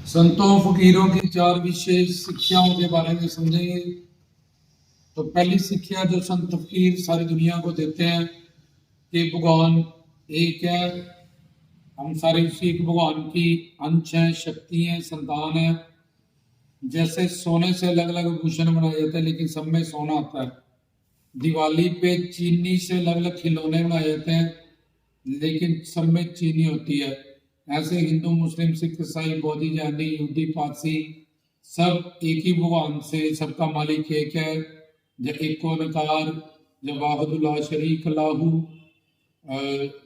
संतों फकीरों की चार विशेष शिक्षाओं के बारे में समझेंगे। तो पहली शिक्षा जो संत फकीर सारी दुनिया को देते हैं कि भगवान एक है, हम सारे उसी एक भगवान की अंश हैं, शक्ति हैं, संतान है। जैसे सोने से अलग अलग भूषण बनाए जाते हैं लेकिन सब में सोना आता है। दिवाली पे चीनी से अलग अलग खिलौने बनाए जाते हैं लेकिन सब में चीनी होती है। ऐसे हिंदू, मुस्लिम, सिख, ईसाई, बौद्ध, जैनी, यहूदी, पारसी सब एक ही भगवान से, सबका मालिक एक है। जब एको नकार, जब वाहिदुल्ला शरीक लाहू,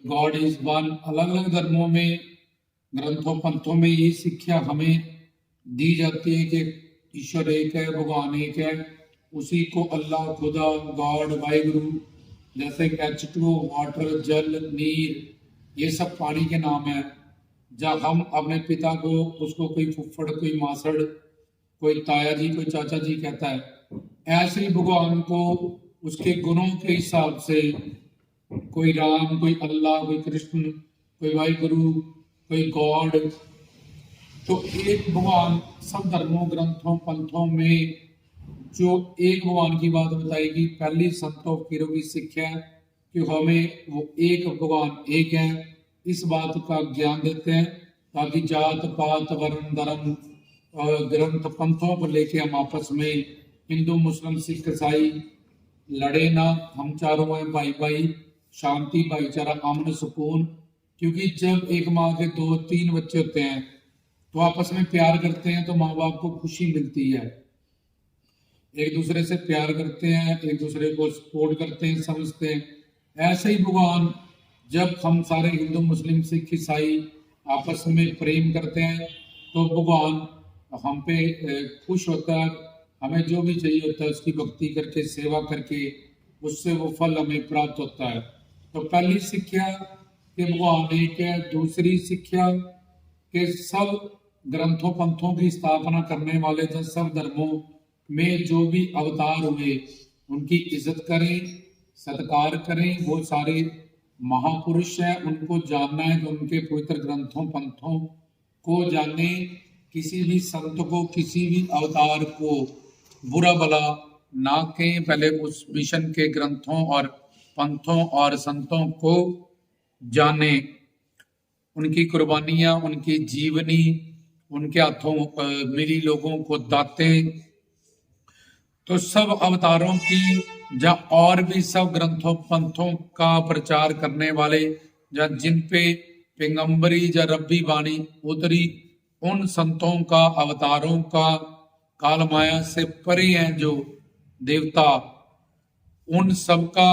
गॉड इज वन। अलग अलग धर्मों में, ग्रंथों पंथों में ये शिक्षा हमें दी जाती है कि ईश्वर एक है, भगवान एक है। उसी को अल्लाह, खुदा, गॉड, वाहिगुरु, जैसे H2O, वाटर, जल, नीर, ये सब पानी के नाम है। जब हम अपने पिता को, उसको कोई फुफ्फड़, कोई मासड़, कोई ताया जी, कोई चाचा जी कहता है, ऐसे ही भगवान को उसके गुणों के हिसाब से कोई राम, कोई अल्लाह, कोई कृष्ण, कोई वाहिगुरु, कोई गॉड। तो एक भगवान सब धर्मों, ग्रंथों, पंथों में जो एक भगवान की बात बताएगी। पहली संतों फकीरों की शिक्षा है कि हमें वो एक भगवान एक है, इस बात का ज्ञान देते हैं ताकि जात पात वर्ण धर्म ग्रंथ पंथों को लेके हम आपस में, हिंदू, मुस्लिम, सिख, ईसाई लड़े ना। हम चारों हैं भाई भाई, शांति, भाईचारा, अमन, सुकून। क्योंकि जब एक माँ के 2-3 बच्चे होते हैं तो आपस में प्यार करते हैं तो माँ बाप को खुशी मिलती है। एक दूसरे से प्यार करते हैं, एक दूसरे को सपोर्ट करते हैं, समझते हैं। ऐसे ही भगवान, जब हम सारे हिंदू, मुस्लिम, सिख, ईसाई आपस में प्रेम करते हैं तो भगवान हम पे खुश होता है। हमें जो भी चाहिए होता है उसकी भक्ति करके, सेवा करके, उससे वो फल हमें प्राप्त होता है। तो पहली शिक्षा कि भगवान एक है। दूसरी शिक्षा कि सब ग्रंथों पंथों की स्थापना करने वाले, जो सब धर्मों में जो भी अवतार हुए उनकी इज्जत करें, सत्कार करें। वो सारे महापुरुष हैं, उनको जानना है तो उनके पवित्र ग्रंथों पंथों को जाने। किसी भी संत को, किसी भी अवतार को बुरा भला ना कहें, पहले उस मिशन के ग्रंथों और पंथों और संतों को जाने, उनकी कुर्बानियां, उनकी जीवनी, उनके हाथों मिली लोगों को दातें। तो सब अवतारों की या और भी सब ग्रंथों पंथों का प्रचार करने वाले, या जिन पे पैगंबरी या रब्बी वाणी उतरी, उन संतों का, अवतारों का, काल माया से परे हैं जो देवता, उन सब का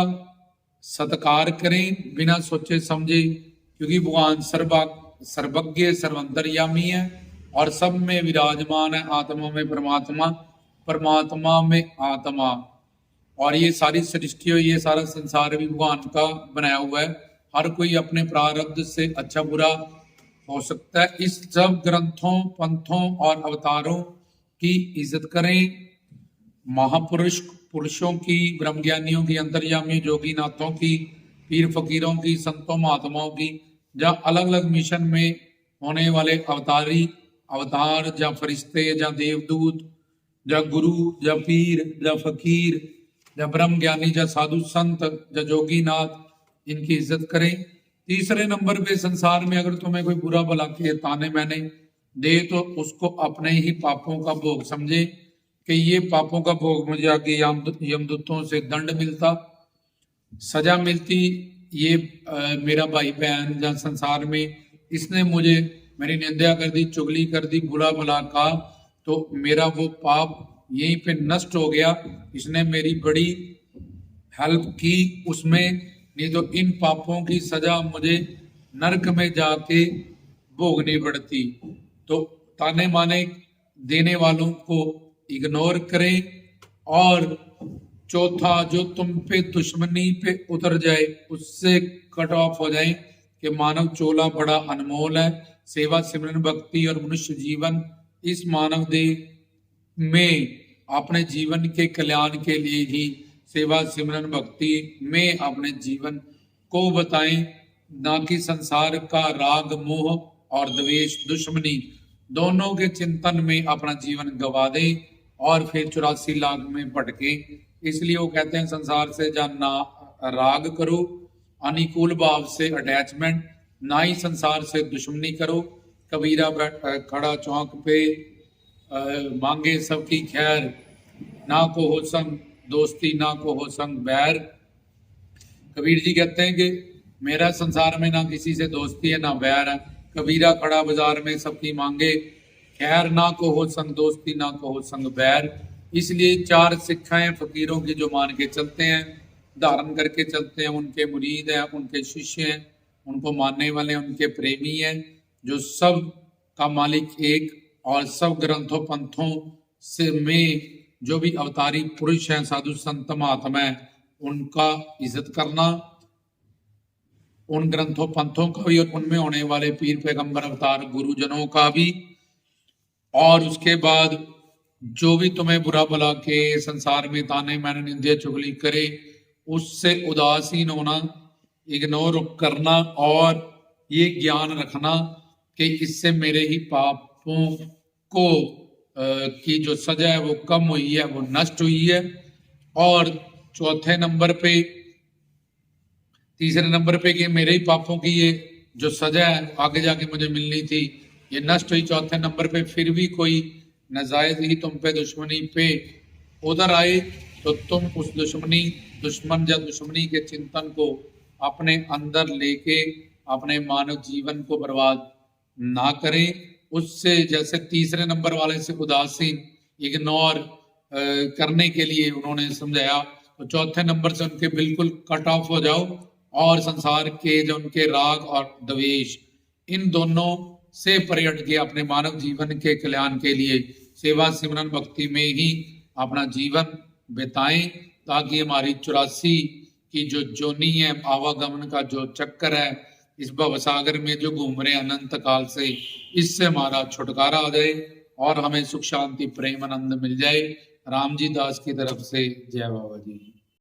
सत्कार करें बिना सोचे समझे। क्योंकि भगवान सर्वज्ञ, सर्वंतर्यामी है और सब में विराजमान है। आत्मा में परमात्मा, परमात्मा में आत्मा। और ये सारी सृष्टि, ये सारा संसार भी भगवान का बनाया हुआ है। हर कोई अपने प्रारब्ध से अच्छा बुरा हो सकता है। इस सब ग्रंथों पंथों और अवतारों की इज्जत करें। महापुरुष पुरुषों की, ब्रह्मज्ञानियों की, अंतर्यामी जोगीनाथों की, पीर फकीरों की, संतों महात्माओं की, या अलग अलग मिशन में होने वाले अवतार, या फरिश्ते, या देवदूत, या गुरु, या पीर, या फकीर, या ब्रह्म ज्ञानी, या साधु संत, या जोगीनाथ, इनकी इज्जत करें। तीसरे नंबर पे, संसार में अगर तुम्हें कोई बुरा भला के ताने मैंने दे तो उसको अपने ही पापों का भोग समझे कि ये पापों का भोग मुझे आगे यमदूतों से दंड मिलता, सजा मिलती। ये मेरा भाई बहन या संसार में इसने मुझे मेरी निंदा कर दी, चुगली कर दी, बुरा भला कहा, तो मेरा वो पाप यहीं पे नष्ट हो गया। इसने मेरी बड़ी हेल्प की उसमें, नहीं तो इन पापों की सजा मुझे नरक में जाके भोगनी पड़ती। तो ताने माने देने वालों को इग्नोर करें। और चौथा, जो तुम पे दुश्मनी पे उतर जाए उससे कट ऑफ हो जाए कि मानव चोला बड़ा अनमोल है। सेवा, सिमरन, भक्ति और मनुष्य जीवन, इस मानव देह में अपने जीवन के कल्याण के लिए ही सेवा, सिमरन, भक्ति में अपने जीवन को बताएं, ना कि संसार का राग, मोह और द्वेष, दुश्मनी दोनों के चिंतन में अपना जीवन गवा दे और फिर 84 लाख में भटके। इसलिए वो कहते हैं संसार से जानना राग करो, अनुकूल भाव से अटैचमेंट, ना ही संसार से दुश्मनी करो। कबीरा खड़ा चौक पे मांगे सबकी खैर, ना को हो संग दोस्ती ना को हो संग बैर। कबीर जी कहते हैं कि मेरा संसार में ना किसी से दोस्ती है ना बैर है। कबीरा खड़ा बाजार में सबकी मांगे खैर, ना को हो संग दोस्ती ना को हो संग बैर। इसलिए 4 शिक्षाएं फकीरों की जो मान के चलते हैं, धारण करके चलते हैं, उनके मुरीद हैं, उनके शिष्य हैं, उनको मानने वाले हैं, उनके प्रेमी हैं। जो सब का मालिक एक और सब ग्रंथों पंथों से में जो भी अवतारी पुरुष हैं, साधु संत महात्मा हैं, उनका इज्जत करना, उन ग्रंथों पंथों का भी और उनमें होने वाले पीर पैगंबर अवतार गुरुजनों का भी। और उसके बाद जो भी तुम्हें बुरा भला के संसार में ताने मैंने निंदे चुगली करे, उससे उदासीन होना, इग्नोर करना और ये ज्ञान रखना कि इससे मेरे ही पापों को की जो सजा है वो कम हुई है, वो नष्ट हुई है। और चौथे नंबर पे, तीसरे नंबर पे कि मेरे ही पापों की ये जो सजा है आगे जाके मुझे मिलनी थी, ये नष्ट हुई। चौथे नंबर पे फिर भी कोई नाजायज ही तुम पे दुश्मनी पे उधर आए तो तुम उस दुश्मन या दुश्मनी के चिंतन को अपने अंदर लेके अपने मानव जीवन को बर्बाद ना करें। उससे जैसे तीसरे नंबर वाले से उदासीन इग्नोर करने के लिए उन्होंने समझाया, तो चौथे नंबर से उनके बिल्कुल कट ऑफ हो जाओ और संसार के जो उनके राग और द्वेष, इन दोनों से पर्यट के अपने मानव जीवन के कल्याण के लिए सेवा सिमरन भक्ति में ही अपना जीवन बिताएं, ताकि हमारी 84 की जो जोनी है, आवागमन का जो चक्कर है, इस भवसागर में जो घूम रहे अनंत काल से, इससे हमारा छुटकारा आ जाए और हमें सुख शांति प्रेम आनंद मिल जाए। राम जी दास की तरफ से जय बाबा जी।